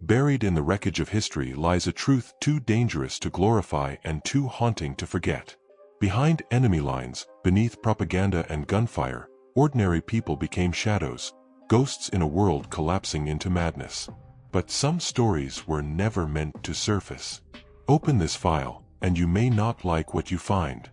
Buried in the wreckage of history lies a truth too dangerous to glorify and too haunting to forget. Behind enemy lines, beneath propaganda and gunfire, ordinary people became shadows, ghosts in a world collapsing into madness. But some stories were never meant to surface. Open this file, and you may not like what you find.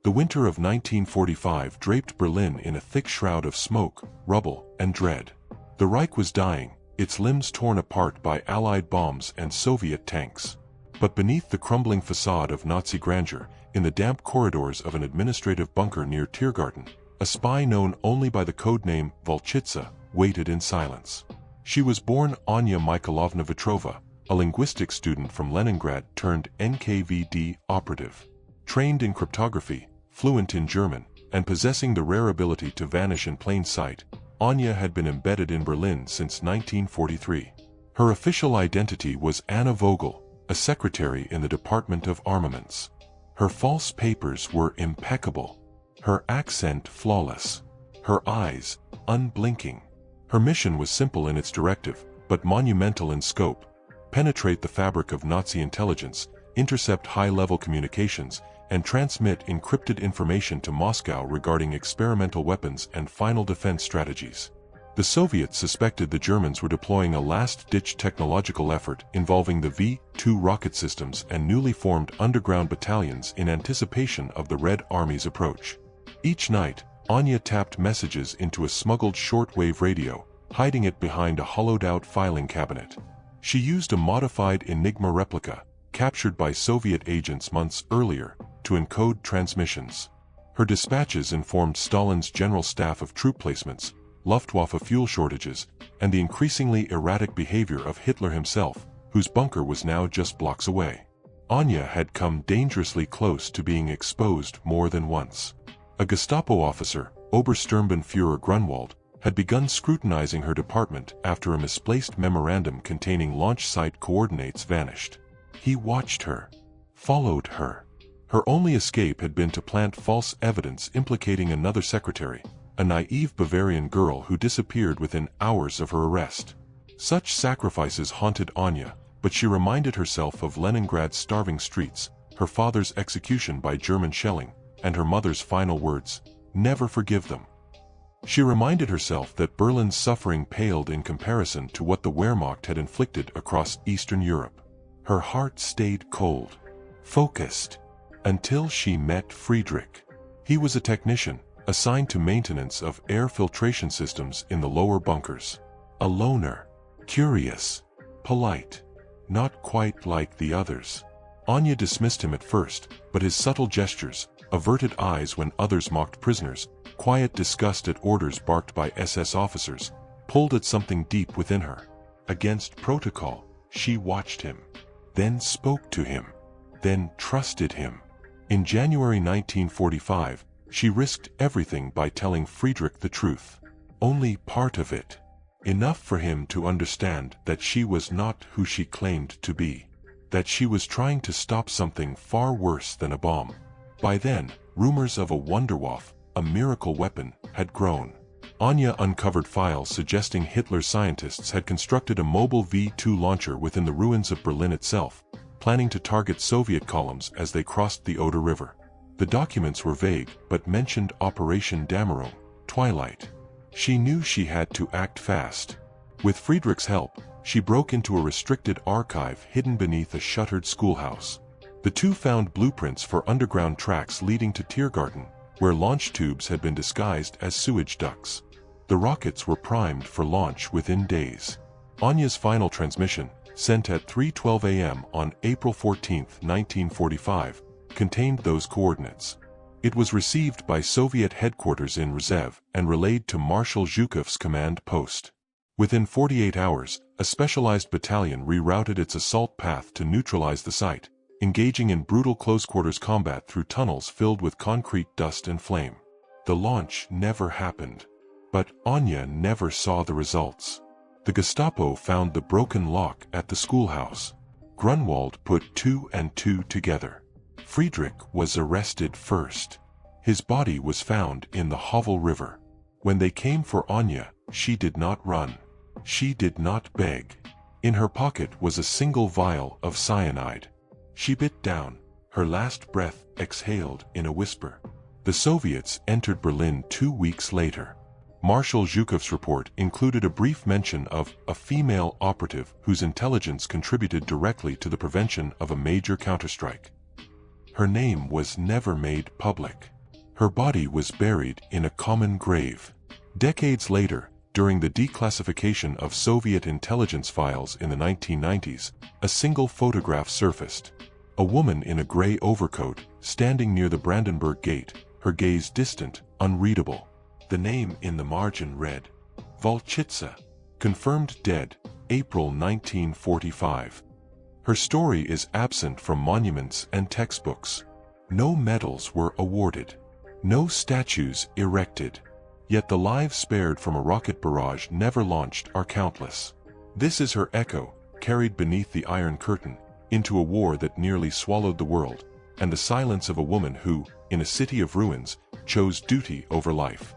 The winter of 1945 draped Berlin in a thick shroud of smoke, rubble, and dread. The Reich was dying, its limbs torn apart by Allied bombs and Soviet tanks. But beneath the crumbling facade of Nazi grandeur, in the damp corridors of an administrative bunker near Tiergarten, a spy known only by the codename Volchitsa waited in silence. She was born Anya Mikhailovna Vetrova, a linguistics student from Leningrad turned NKVD operative. Trained in cryptography, fluent in German, and possessing the rare ability to vanish in plain sight, Anya had been embedded in Berlin since 1943. Her official identity was Anna Vogel, a secretary in the Department of Armaments. Her false papers were impeccable, her accent flawless, her eyes unblinking. Her mission was simple in its directive, but monumental in scope: penetrate the fabric of Nazi intelligence, intercept high-level communications, and transmit encrypted information to Moscow regarding experimental weapons and final defense strategies. The Soviets suspected the Germans were deploying a last-ditch technological effort involving the V-2 rocket systems and newly formed underground battalions in anticipation of the Red Army's approach. Each night, Anya tapped messages into a smuggled shortwave radio, hiding it behind a hollowed-out filing cabinet. She used a modified Enigma replica, captured by Soviet agents months earlier, to encode transmissions. Her dispatches informed Stalin's general staff of troop placements, Luftwaffe fuel shortages, and the increasingly erratic behavior of Hitler himself, whose bunker was now just blocks away. Anya had come dangerously close to being exposed more than once. A Gestapo officer, Obersturmbannführer Grunwald, had begun scrutinizing her department after a misplaced memorandum containing launch site coordinates vanished. He watched her, followed her. Her only escape had been to plant false evidence implicating another secretary, a naive Bavarian girl who disappeared within hours of her arrest. Such sacrifices haunted Anya, but she reminded herself of Leningrad's starving streets, her father's execution by German shelling, and her mother's final words, "Never forgive them." She reminded herself that Berlin's suffering paled in comparison to what the Wehrmacht had inflicted across Eastern Europe. Her heart stayed cold, focused, until she met Friedrich. He was a technician, assigned to maintenance of air filtration systems in the lower bunkers. A loner, curious, polite, not quite like the others. Anya dismissed him at first, but his subtle gestures, averted eyes when others mocked prisoners, quiet disgust at orders barked by SS officers, pulled at something deep within her. Against protocol, she watched him, then spoke to him, then trusted him. In January 1945, she risked everything by telling Friedrich the truth. Only part of it. Enough for him to understand that she was not who she claimed to be. That she was trying to stop something far worse than a bomb. By then, rumors of a Wunderwaffe, a miracle weapon, had grown. Anya uncovered files suggesting Hitler's scientists had constructed a mobile V-2 launcher within the ruins of Berlin itself, planning to target Soviet columns as they crossed the Oder River. The documents were vague, but mentioned Operation Damarone, Twilight. She knew she had to act fast. With Friedrich's help, she broke into a restricted archive hidden beneath a shuttered schoolhouse. The two found blueprints for underground tracks leading to Tiergarten, where launch tubes had been disguised as sewage ducts. The rockets were primed for launch within days. Anya's final transmission, sent at 3:12 a.m. on April 14, 1945, contained those coordinates. It was received by Soviet headquarters in Rzhev and relayed to Marshal Zhukov's command post. Within 48 hours, a specialized battalion rerouted its assault path to neutralize the site, engaging in brutal close-quarters combat through tunnels filled with concrete dust and flame. The launch never happened. But Anya never saw the results. The Gestapo found the broken lock at the schoolhouse. Grunwald put two and two together. Friedrich was arrested first. His body was found in the Havel River. When they came for Anya, She did not run. She did not beg. In her pocket was a single vial of cyanide. She bit down, her last breath exhaled in a whisper. The Soviets entered Berlin 2 weeks later. Marshal Zhukov's report included a brief mention of a female operative whose intelligence contributed directly to the prevention of a major counterstrike. Her name was never made public. Her body was buried in a common grave. Decades later, during the declassification of Soviet intelligence files in the 1990s, a single photograph surfaced. A woman in a gray overcoat, standing near the Brandenburg Gate, her gaze distant, unreadable. The name in the margin read, Volchitsa, confirmed dead, April 1945. Her story is absent from monuments and textbooks. No medals were awarded. No statues erected. Yet the lives spared from a rocket barrage never launched are countless. This is her echo, carried beneath the Iron Curtain, into a war that nearly swallowed the world, and the silence of a woman who, in a city of ruins, chose duty over life.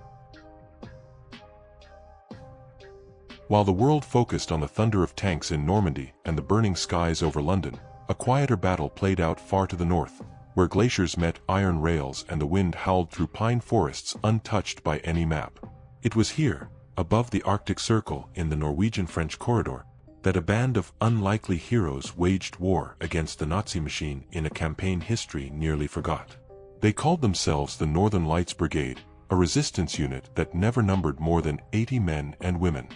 While the world focused on the thunder of tanks in Normandy and the burning skies over London, a quieter battle played out far to the north, where glaciers met iron rails and the wind howled through pine forests untouched by any map. It was here, above the Arctic Circle in the Norwegian-French corridor, that a band of unlikely heroes waged war against the Nazi machine in a campaign history nearly forgot. They called themselves the Northern Lights Brigade, a resistance unit that never numbered more than 80 men and women.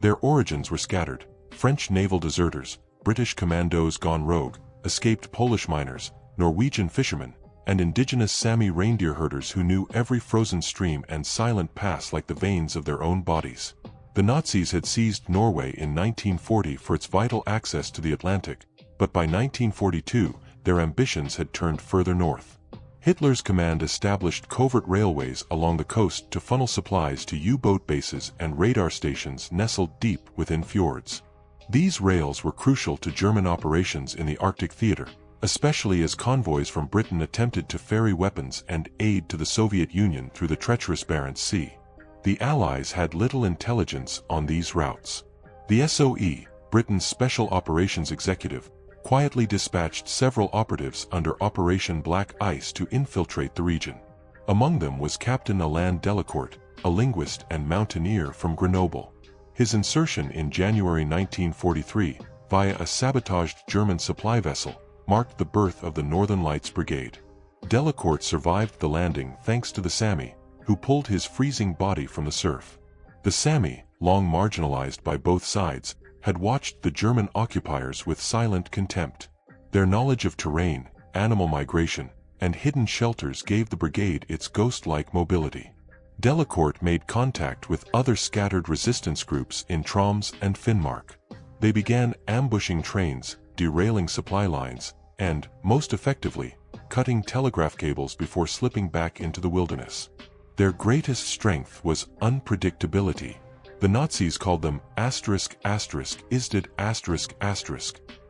Their origins were scattered: French naval deserters, British commandos gone rogue, escaped Polish miners, Norwegian fishermen, and indigenous Sami reindeer herders who knew every frozen stream and silent pass like the veins of their own bodies. The Nazis had seized Norway in 1940 for its vital access to the Atlantic, but by 1942, their ambitions had turned further north. Hitler's command established covert railways along the coast to funnel supplies to U-boat bases and radar stations nestled deep within fjords. These rails were crucial to German operations in the Arctic theater, especially as convoys from Britain attempted to ferry weapons and aid to the Soviet Union through the treacherous Barents Sea. The Allies had little intelligence on these routes. The SOE, Britain's Special Operations Executive, quietly dispatched several operatives under Operation Black Ice to infiltrate the region. Among them was Captain Alain Delacourt, a linguist and mountaineer from Grenoble. His insertion in January 1943, via a sabotaged German supply vessel, marked the birth of the Northern Lights Brigade. Delacourt survived the landing thanks to the Sami, who pulled his freezing body from the surf. The Sami, long marginalized by both sides, had watched the German occupiers with silent contempt. Their knowledge of terrain, animal migration, and hidden shelters gave the brigade its ghost-like mobility. Delacourt made contact with other scattered resistance groups in Troms and Finnmark. They began ambushing trains, derailing supply lines, and, most effectively, cutting telegraph cables before slipping back into the wilderness. Their greatest strength was unpredictability. The Nazis called them *******,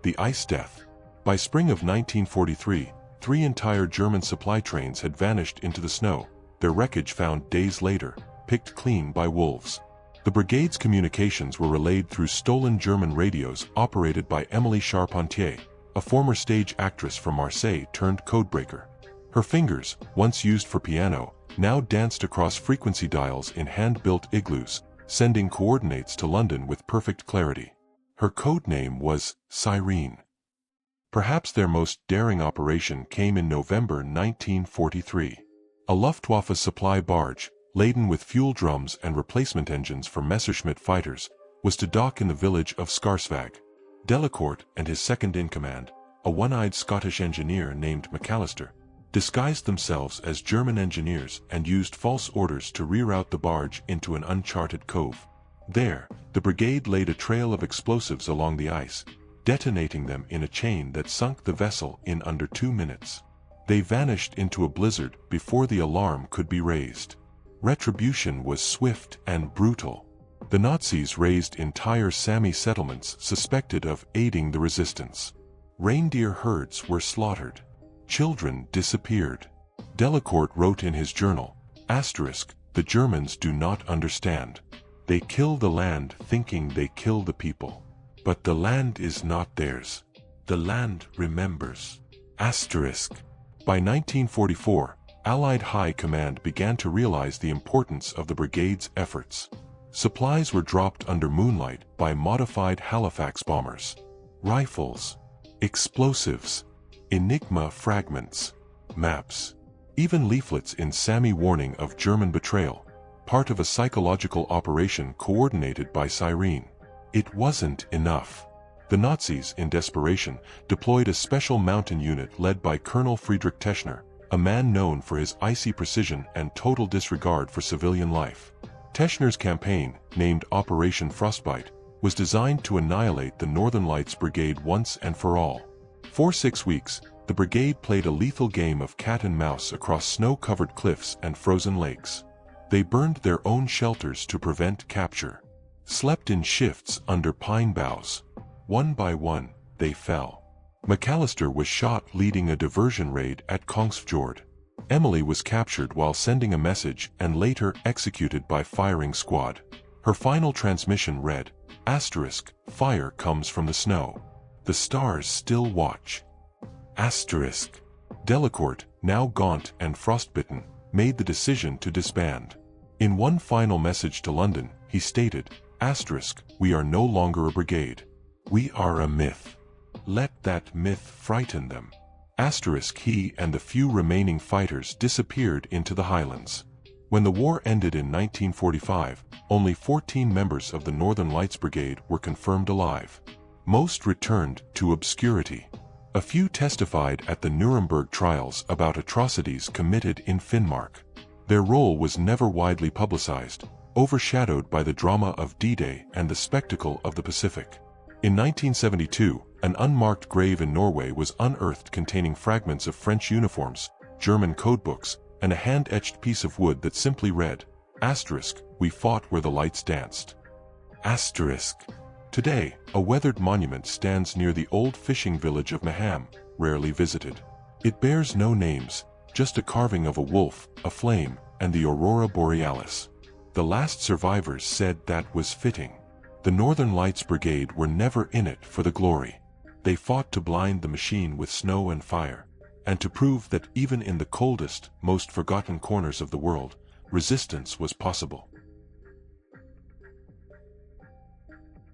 the Ice Death. By spring of 1943, 3 entire German supply trains had vanished into the snow, their wreckage found days later, picked clean by wolves. The brigade's communications were relayed through stolen German radios operated by Émilie Charpentier, a former stage actress from Marseille turned codebreaker. Her fingers, once used for piano, now danced across frequency dials in hand-built igloos, sending coordinates to London with perfect clarity. Her code name was Cyrene. Perhaps their most daring operation came in November 1943. A Luftwaffe supply barge, laden with fuel drums and replacement engines for Messerschmitt fighters, was to dock in the village of Skarsvåg. Delacourt and his second-in-command, a one-eyed Scottish engineer named McAllister, disguised themselves as German engineers and used false orders to reroute the barge into an uncharted cove. There, the brigade laid a trail of explosives along the ice, detonating them in a chain that sunk the vessel in under 2 minutes. They vanished into a blizzard before the alarm could be raised. Retribution was swift and brutal. The Nazis razed entire Sami settlements suspected of aiding the resistance. Reindeer herds were slaughtered. Children disappeared. Delacourt wrote in his journal, ***, the Germans do not understand. They kill the land thinking they kill the people. But the land is not theirs. The land remembers. Asterisk. By 1944, Allied High Command began to realize the importance of the brigade's efforts. Supplies were dropped under moonlight by modified Halifax bombers. Rifles, explosives, Enigma fragments, maps, even leaflets in Sami warning of German betrayal, part of a psychological operation coordinated by Cyrene. It wasn't enough. The Nazis, in desperation, deployed a special mountain unit led by Colonel Friedrich Teschner, a man known for his icy precision and total disregard for civilian life. Teschner's campaign, named Operation Frostbite, was designed to annihilate the Northern Lights Brigade once and for all. For 6 weeks, the brigade played a lethal game of cat and mouse across snow-covered cliffs and frozen lakes. They burned their own shelters to prevent capture, slept in shifts under pine boughs. One by one, they fell. McAllister was shot leading a diversion raid at Kongsfjord. Emily was captured while sending a message and later executed by firing squad. Her final transmission read, asterisk, fire comes from the snow. The stars still watch. Asterisk. Delacourt, now gaunt and frostbitten, made the decision to disband. In one final message to London, he stated, asterisk, we are no longer a brigade. We are a myth. Let that myth frighten them. Asterisk. He and the few remaining fighters disappeared into the Highlands. When the war ended in 1945, only 14 members of the Northern Lights Brigade were confirmed alive. Most returned to obscurity. A few testified at the Nuremberg trials about atrocities committed in Finnmark. Their role was never widely publicized, overshadowed by the drama of D-Day and the spectacle of the Pacific. In 1972, an unmarked grave in Norway was unearthed containing fragments of French uniforms, German codebooks, and a hand-etched piece of wood that simply read, asterisk, we fought where the lights danced. Asterisk. Today, a weathered monument stands near the old fishing village of Maham, rarely visited. It bears no names, just a carving of a wolf, a flame, and the aurora borealis. The last survivors said that was fitting. The Northern Lights Brigade were never in it for the glory. They fought to blind the machine with snow and fire, and to prove that even in the coldest, most forgotten corners of the world, resistance was possible.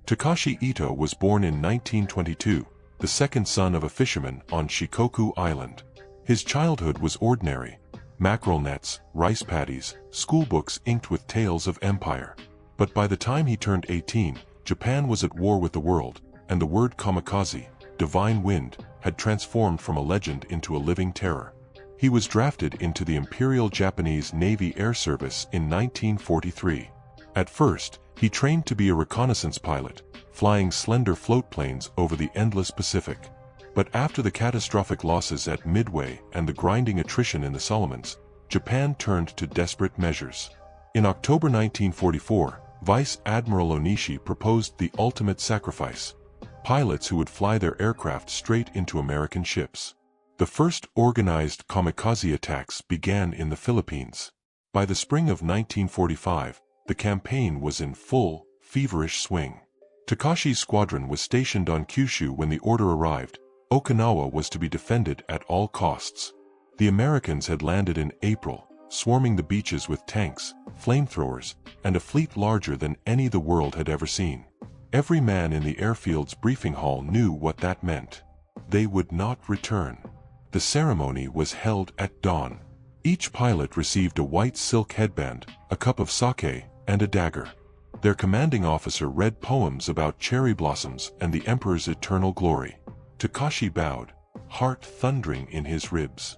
Takashi Ito was born in 1922, the second son of a fisherman on Shikoku Island. His childhood was ordinary: mackerel nets, rice paddies, schoolbooks inked with tales of empire. But by the time he turned 18, Japan was at war with the world, and the word kamikaze, divine wind, had transformed from a legend into a living terror. He was drafted into the Imperial Japanese Navy Air Service in 1943. At first, he trained to be a reconnaissance pilot, flying slender floatplanes over the endless Pacific. But after the catastrophic losses at Midway and the grinding attrition in the Solomons, Japan turned to desperate measures. In October 1944, Vice Admiral Onishi proposed the ultimate sacrifice: pilots who would fly their aircraft straight into American ships. The first organized kamikaze attacks began in the Philippines. By the spring of 1945, the campaign was in full, feverish swing. Takashi's squadron was stationed on Kyushu when the order arrived. Okinawa was to be defended at all costs. The Americans had landed in April, swarming the beaches with tanks, flamethrowers, and a fleet larger than any the world had ever seen. Every man in the airfield's briefing hall knew what that meant. They would not return. The ceremony was held at dawn. Each pilot received a white silk headband, a cup of sake, and a dagger. Their commanding officer read poems about cherry blossoms and the emperor's eternal glory. Takashi bowed, heart thundering in his ribs.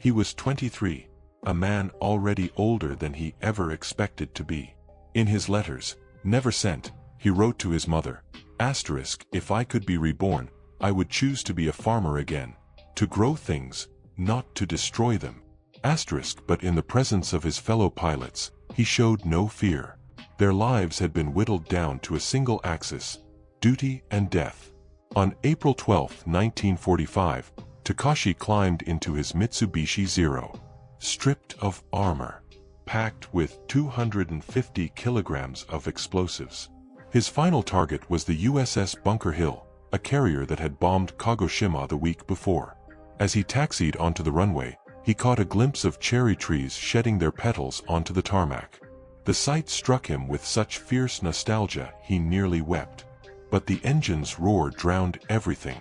He was 23, a man already older than he ever expected to be. In his letters, never sent, he wrote to his mother, asterisk, if I could be reborn, I would choose to be a farmer again, to grow things, not to destroy them. Asterisk, but in the presence of his fellow pilots, he showed no fear. Their lives had been whittled down to a single axis: duty and death. On April 12, 1945, Takashi climbed into his Mitsubishi Zero. Stripped of armor, packed with 250 kilograms of explosives. His final target was the USS Bunker Hill, a carrier that had bombed Kagoshima the week before. As he taxied onto the runway, he caught a glimpse of cherry trees shedding their petals onto the tarmac. The sight struck him with such fierce nostalgia he nearly wept. But the engine's roar drowned everything.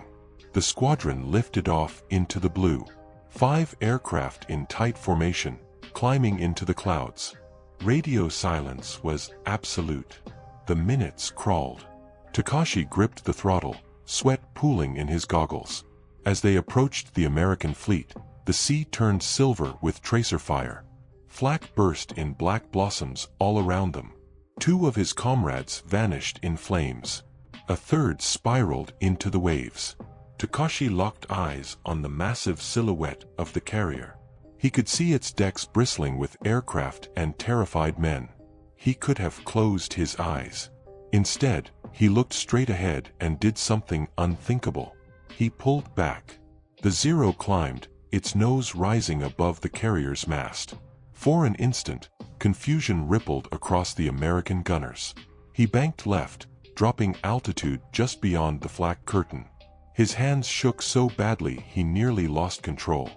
The squadron lifted off into the blue. 5 aircraft in tight formation, climbing into the clouds. Radio silence was absolute. The minutes crawled. Takashi gripped the throttle, sweat pooling in his goggles. As they approached the American fleet, the sea turned silver with tracer fire. Flak burst in black blossoms all around them. 2 of his comrades vanished in flames. A third spiraled into the waves. Takashi locked eyes on the massive silhouette of the carrier. He could see its decks bristling with aircraft and terrified men. He could have closed his eyes. Instead, he looked straight ahead and did something unthinkable. He pulled back. The Zero climbed, its nose rising above the carrier's mast. For an instant, confusion rippled across the American gunners. He banked left, dropping altitude just beyond the flak curtain. His hands shook so badly he nearly lost control.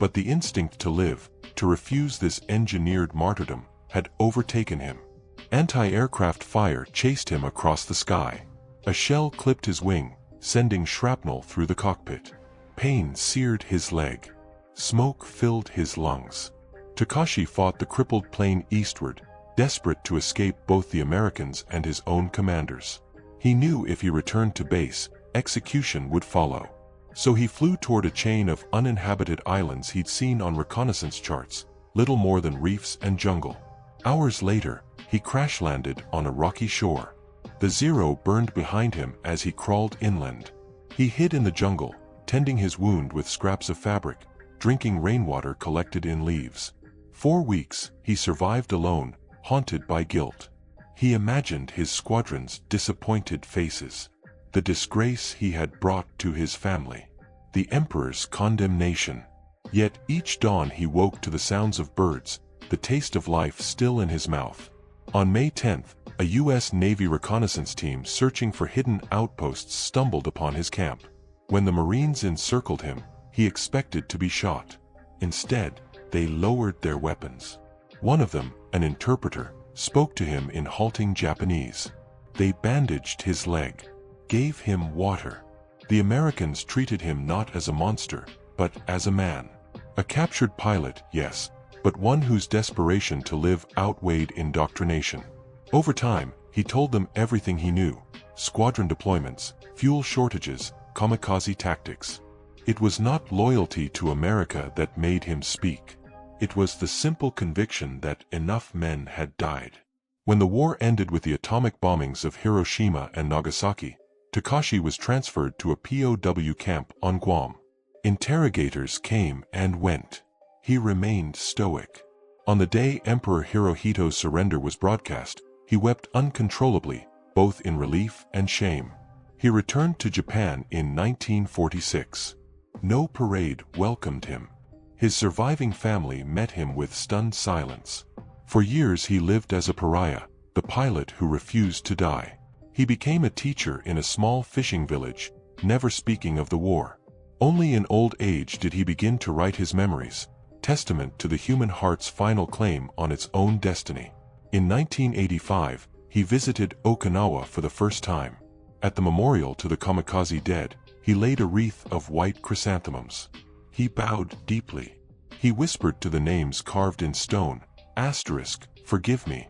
But the instinct to live, to refuse this engineered martyrdom, had overtaken him. Anti-aircraft fire chased him across the sky. A shell clipped his wing, sending shrapnel through the cockpit. Pain seared his leg. Smoke filled his lungs. Takashi fought the crippled plane eastward, desperate to escape both the Americans and his own commanders. He knew if he returned to base, execution would follow. So he flew toward a chain of uninhabited islands he'd seen on reconnaissance charts, little more than reefs and jungle. Hours later, he crash-landed on a rocky shore. The Zero burned behind him as he crawled inland. He hid in the jungle, tending his wound with scraps of fabric, drinking rainwater collected in leaves. 4 weeks, he survived alone, haunted by guilt. He imagined his squadron's disappointed faces. The disgrace he had brought to his family. The Emperor's condemnation. Yet each dawn he woke to the sounds of birds, the taste of life still in his mouth. On May 10th, a U.S. Navy reconnaissance team searching for hidden outposts stumbled upon his camp. When the Marines encircled him, he expected to be shot. Instead, they lowered their weapons. One of them, an interpreter, spoke to him in halting Japanese. They bandaged his leg. Gave him water. The Americans treated him not as a monster, but as a man. A captured pilot, yes, but one whose desperation to live outweighed indoctrination. Over time, he told them everything he knew: squadron deployments, fuel shortages, kamikaze tactics. It was not loyalty to America that made him speak. It was the simple conviction that enough men had died. When the war ended with the atomic bombings of Hiroshima and Nagasaki, Takashi was transferred to a POW camp on Guam. Interrogators came and went. He remained stoic. On the day Emperor Hirohito's surrender was broadcast, he wept uncontrollably, both in relief and shame. He returned to Japan in 1946. No parade welcomed him. His surviving family met him with stunned silence. For years he lived as a pariah, the pilot who refused to die. He became a teacher in a small fishing village, never speaking of the war. Only in old age did he begin to write his memories, testament to the human heart's final claim on its own destiny. In 1985, he visited Okinawa for the first time. At the memorial to the kamikaze dead, he laid a wreath of white chrysanthemums. He bowed deeply. He whispered to the names carved in stone, "Forgive me."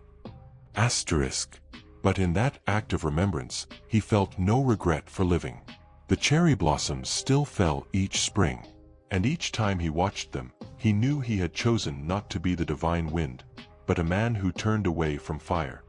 But in that act of remembrance, he felt no regret for living. The cherry blossoms still fell each spring, and each time he watched them, he knew he had chosen not to be the divine wind, but a man who turned away from fire.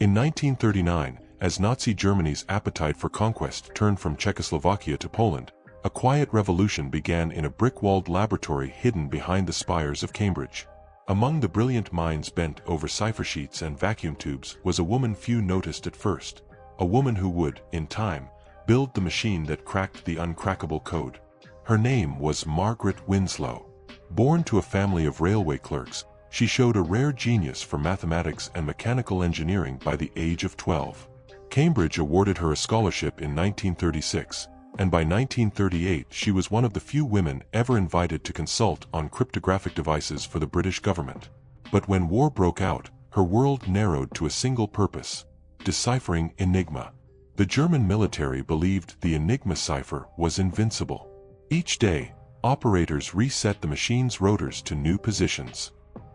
In 1939, as Nazi Germany's appetite for conquest turned from Czechoslovakia to Poland, a quiet revolution began in a brick-walled laboratory hidden behind the spires of Cambridge. Among the brilliant minds bent over cipher sheets and vacuum tubes was a woman few noticed at first, a woman who would, in time, build the machine that cracked the uncrackable code. Her name was Margaret Winslow. Born to a family of railway clerks, she showed a rare genius for mathematics and mechanical engineering by the age of 12. Cambridge awarded her a scholarship in 1936, and by 1938 she was one of the few women ever invited to consult on cryptographic devices for the British government. But when war broke out, her world narrowed to a single purpose: deciphering Enigma. The German military believed the Enigma cipher was invincible. Each day, operators reset the machine's rotors to new positions.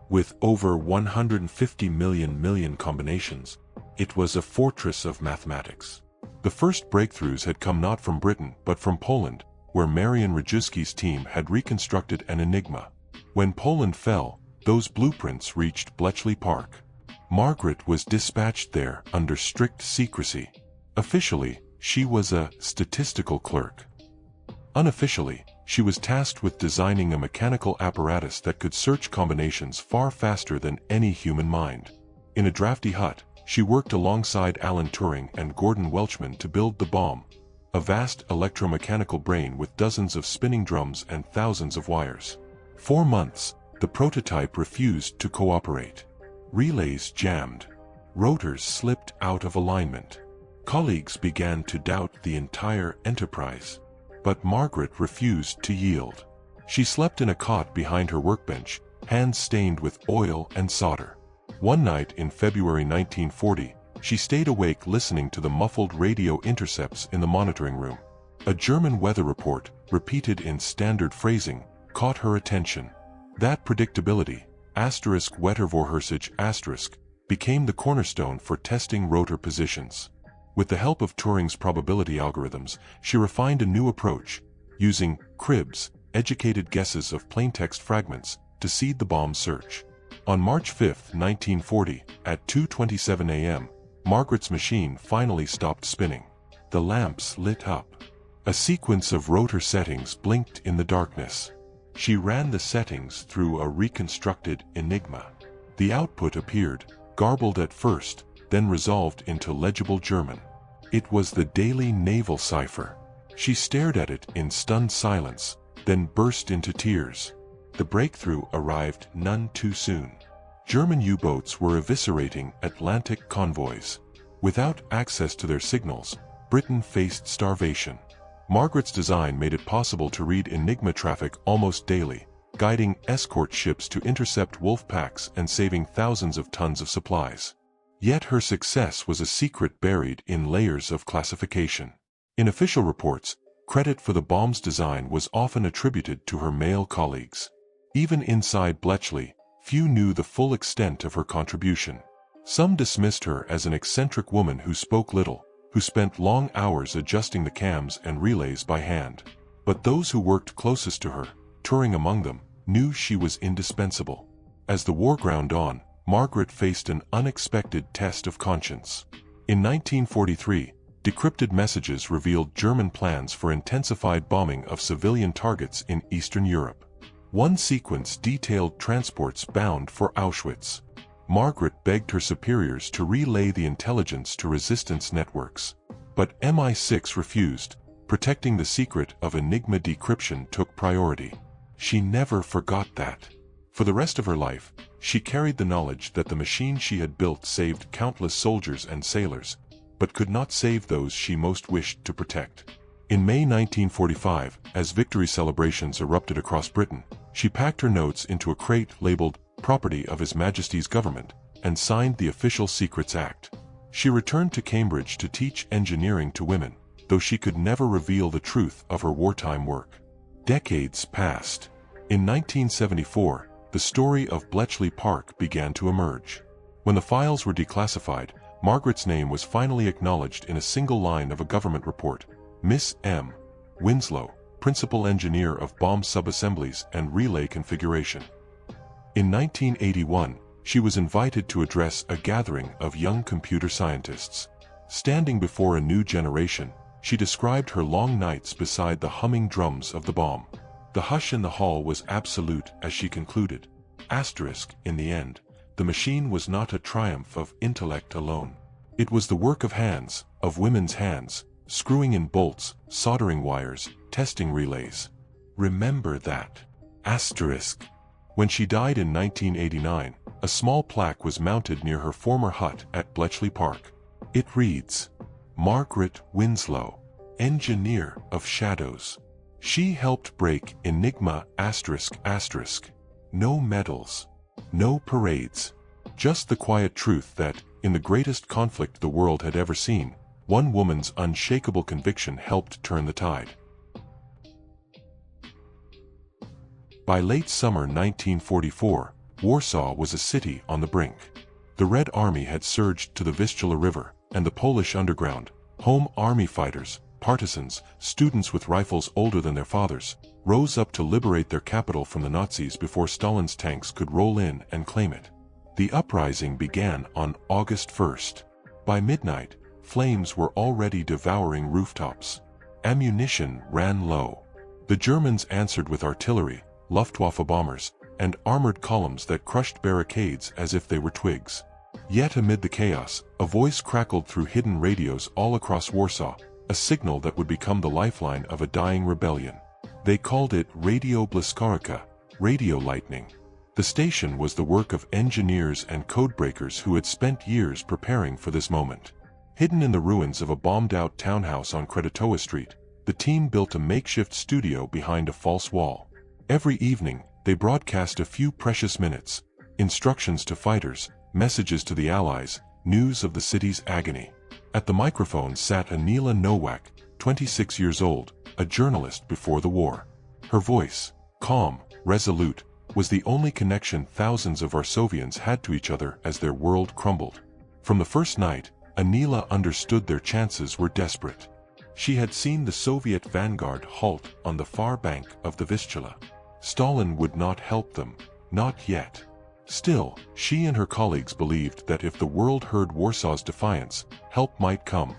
With over 150 million combinations, it was a fortress of mathematics. The first breakthroughs had come not from Britain but from Poland, where Marian Rejewski's team had reconstructed an Enigma. When Poland fell, those blueprints reached Bletchley Park. Margaret was dispatched there under strict secrecy. Officially, she was a statistical clerk. Unofficially, she was tasked with designing a mechanical apparatus that could search combinations far faster than any human mind. In a drafty hut, she worked alongside Alan Turing and Gordon Welchman to build the bomb, a vast electromechanical brain with dozens of spinning drums and thousands of wires. 4 months, the prototype refused to cooperate. Relays jammed. Rotors slipped out of alignment. Colleagues began to doubt the entire enterprise. But Margaret refused to yield. She slept in a cot behind her workbench, hands stained with oil and solder. One night in February 1940, she stayed awake listening to the muffled radio intercepts in the monitoring room. A German weather report, repeated in standard phrasing, caught her attention. That predictability, *Wettervorhersage*, became the cornerstone for testing rotor positions. With the help of Turing's probability algorithms, she refined a new approach, using cribs, educated guesses of plaintext fragments, to seed the bomb's search. On March 5, 1940, at 2:27 a.m., Margaret's machine finally stopped spinning. The lamps lit up. A sequence of rotor settings blinked in the darkness. She ran the settings through a reconstructed Enigma. The output appeared, garbled at first, then resolved into legible German. It was the daily naval cipher. She stared at it in stunned silence, then burst into tears. The breakthrough arrived none too soon. German U-boats were eviscerating Atlantic convoys. Without access to their signals, Britain faced starvation. Margaret's design made it possible to read Enigma traffic almost daily, guiding escort ships to intercept wolf packs and saving thousands of tons of supplies. Yet her success was a secret buried in layers of classification. In official reports, credit for the bomb's design was often attributed to her male colleagues. Even inside Bletchley, few knew the full extent of her contribution. Some dismissed her as an eccentric woman who spoke little, who spent long hours adjusting the cams and relays by hand. But those who worked closest to her, Turing among them, knew she was indispensable. As the war ground on, Margaret faced an unexpected test of conscience. In 1943, decrypted messages revealed German plans for intensified bombing of civilian targets in Eastern Europe. One sequence detailed transports bound for Auschwitz. Margaret begged her superiors to relay the intelligence to resistance networks. But MI6 refused. Protecting the secret of Enigma decryption took priority. She never forgot that. For the rest of her life, she carried the knowledge that the machine she had built saved countless soldiers and sailors, but could not save those she most wished to protect. In May 1945, as victory celebrations erupted across Britain, she packed her notes into a crate labeled "Property of His Majesty's Government" and signed the Official Secrets Act. She returned to Cambridge to teach engineering to women, though she could never reveal the truth of her wartime work. Decades passed. In 1974, the story of Bletchley Park began to emerge. When the files were declassified, Margaret's name was finally acknowledged in a single line of a government report: Miss M. Winslow, Principal Engineer of Bomb Subassemblies and Relay Configuration. In 1981, she was invited to address a gathering of young computer scientists. Standing before a new generation, she described her long nights beside the humming drums of the bomb. The hush in the hall was absolute as she concluded. In the end, the machine was not a triumph of intellect alone. It was the work of hands, of women's hands, screwing in bolts, soldering wires, testing relays. Remember that. Asterisk. When she died in 1989, a small plaque was mounted near her former hut at Bletchley Park. It reads, Margaret Winslow, Engineer of Shadows. She helped break Enigma ***. No medals. No parades. Just the quiet truth that, in the greatest conflict the world had ever seen, one woman's unshakable conviction helped turn the tide. By late summer 1944, Warsaw was a city on the brink. The Red Army had surged to the Vistula River, and the Polish underground, home army fighters, partisans, students with rifles older than their fathers, rose up to liberate their capital from the Nazis before Stalin's tanks could roll in and claim it. The uprising began on August 1st. By midnight, flames were already devouring rooftops. Ammunition ran low. The Germans answered with artillery, Luftwaffe bombers, and armored columns that crushed barricades as if they were twigs. Yet amid the chaos, a voice crackled through hidden radios all across Warsaw, a signal that would become the lifeline of a dying rebellion. They called it Radio Błyskawica, radio lightning. The station was the work of engineers and codebreakers who had spent years preparing for this moment. Hidden in the ruins of a bombed-out townhouse on Kredytowa Street, the team built a makeshift studio behind a false wall. Every evening, they broadcast a few precious minutes, instructions to fighters, messages to the Allies, news of the city's agony. At the microphone sat Aniela Nowak, 26 years old, a journalist before the war. Her voice, calm, resolute, was the only connection thousands of Varsovians had to each other as their world crumbled. From the first night, Aniela understood their chances were desperate. She had seen the Soviet vanguard halt on the far bank of the Vistula. Stalin would not help them, not yet. Still, she and her colleagues believed that if the world heard Warsaw's defiance, help might come.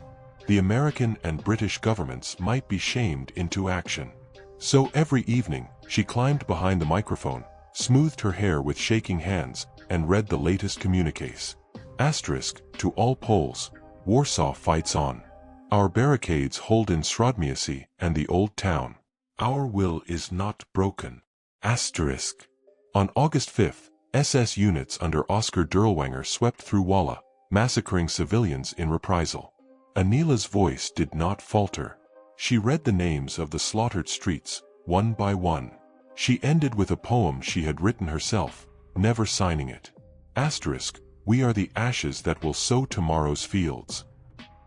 The American and British governments might be shamed into action. So every evening, she climbed behind the microphone, smoothed her hair with shaking hands, and read the latest communiques. Asterisk, to all Poles, Warsaw fights on. Our barricades hold in Śródmieście and the Old Town. Our will is not broken. Asterisk. On August 5th, SS units under Oskar Dirlewanger swept through Walla, massacring civilians in reprisal. Aniela's voice did not falter. She read the names of the slaughtered streets, one by one. She ended with a poem she had written herself, never signing it. Asterisk, we are the ashes that will sow tomorrow's fields.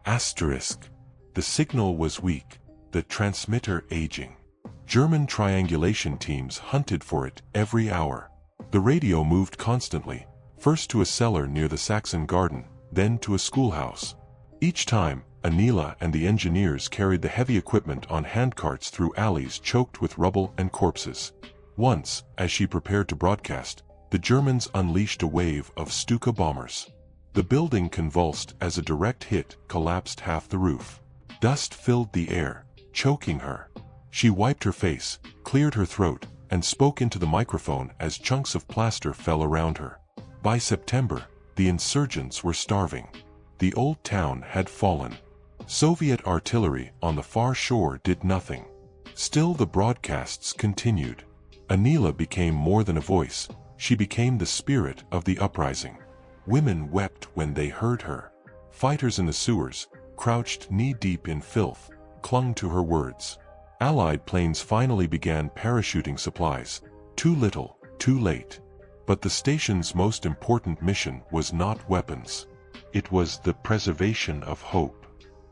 Asterisk. The signal was weak, the transmitter aging. German triangulation teams hunted for it every hour. The radio moved constantly, first to a cellar near the Saxon Garden, then to a schoolhouse. Each time, Aniela and the engineers carried the heavy equipment on handcarts through alleys choked with rubble and corpses. Once, as she prepared to broadcast, the Germans unleashed a wave of Stuka bombers. The building convulsed as a direct hit collapsed half the roof. Dust filled the air, choking her. She wiped her face, cleared her throat, and spoke into the microphone as chunks of plaster fell around her. By September, the insurgents were starving. The old town had fallen. Soviet artillery on the far shore did nothing. Still the broadcasts continued. Aniela became more than a voice, she became the spirit of the uprising. Women wept when they heard her. Fighters in the sewers, crouched knee-deep in filth, clung to her words. Allied planes finally began parachuting supplies. Too little, too late. But the station's most important mission was not weapons. It was the preservation of hope.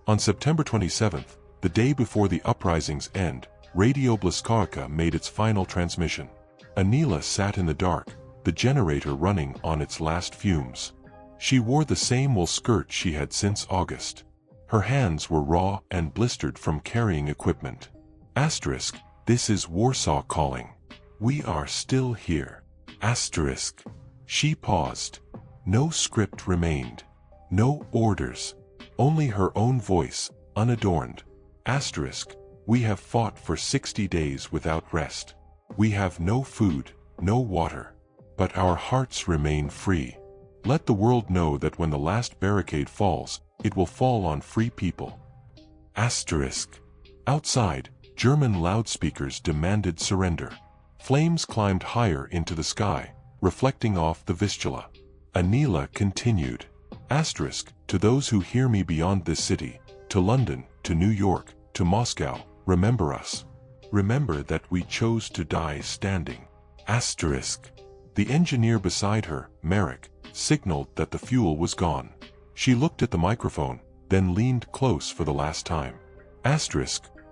On September 27th, the day before the uprising's end, Radio Błyskawica made its final transmission. Aniela sat in the dark, the generator running on its last fumes. She wore the same wool skirt she had since August. Her hands were raw and blistered from carrying equipment. Asterisk, this is Warsaw calling. We are still here. Asterisk. She paused. No script remained. No orders. Only her own voice, unadorned. Asterisk. We have fought for 60 days without rest. We have no food, no water. But our hearts remain free. Let the world know that when the last barricade falls, it will fall on free people. Asterisk. Outside, German loudspeakers demanded surrender. Flames climbed higher into the sky, reflecting off the Vistula. Enigma continued. To those who hear me beyond this city, to London, to New York, to Moscow, remember us. Remember that we chose to die standing. The engineer beside her, Merrick, signaled that the fuel was gone. She looked at the microphone, then leaned close for the last time.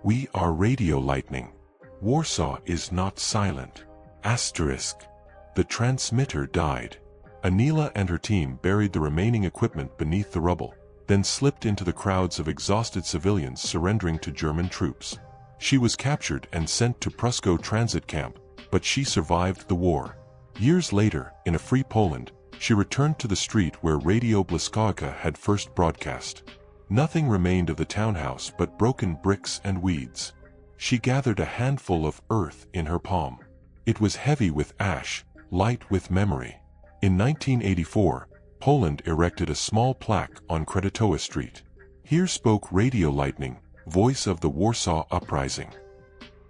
We are radio lightning. Warsaw is not silent. The transmitter died. Enigma and her team buried the remaining equipment beneath the rubble, then slipped into the crowds of exhausted civilians surrendering to German troops. She was captured and sent to Pruskoe transit camp, but she survived the war. Years later, in a free Poland, she returned to the street where Radio Błyskawica had first broadcast. Nothing remained of the townhouse but broken bricks and weeds. She gathered a handful of earth in her palm. It was heavy with ash, light with memory. In 1984, Poland erected a small plaque on Kredytowa Street. Here spoke Radio Lightning, voice of the Warsaw Uprising.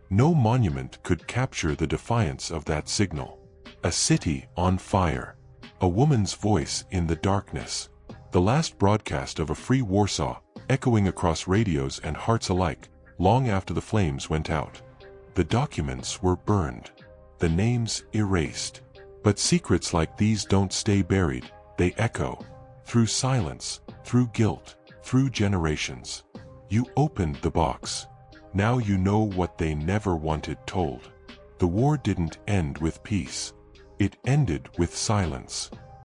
No monument could capture the defiance of that signal. A city on fire. A woman's voice in the darkness. The last broadcast of a free Warsaw, echoing across radios and hearts alike, long after the flames went out. The documents were burned. The names erased. But secrets like these don't stay buried, they echo. Through silence, through guilt, through generations. You opened the box. Now you know what they never wanted told. The war didn't end with peace. It ended with silence.